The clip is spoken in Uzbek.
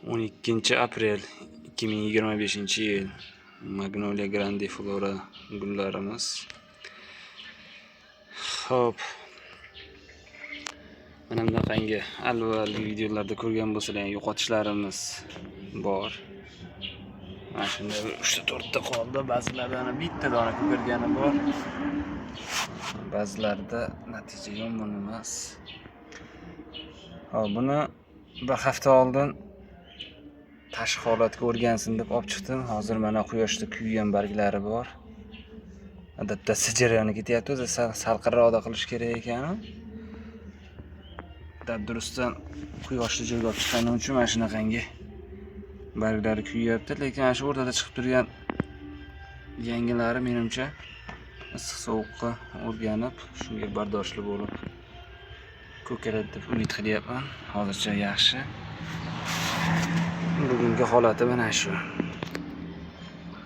12-aprel 2025-yil. Magnolia grandiflora gullarimiz. Xo'p. Mana bunaqangi avvalgi videolarda ko'rgan bo'lsalaring yo'qotishlarimiz bor. Mana shunda 3-4 ta qoldi. Ba'zilardan bitta dona ko'kargani bor. Ba'zilarda natija yomon emas. Hop, buni bir hafta oldin tashqi holatga o'rgansin deb olib chiqdim. Hozir mana quyoshda kuygan barglari bor. Adaptatsiya jarayoni ketyapti. O'zi salqinroqda qilish kerak ekan. Dabdurustdan quyoshli joyga olib chiqqanim uchun mana shunaqangi barglari kuyyapti. Lekin ana shu o'rtada chiqib turgan yangilari menimcha issiq sovuqqa o'rganib, shunga bardoshli bo'lib ko'karadi deb umid qilyapman. Hozircha yaxshi. Bugungi holati mana shu.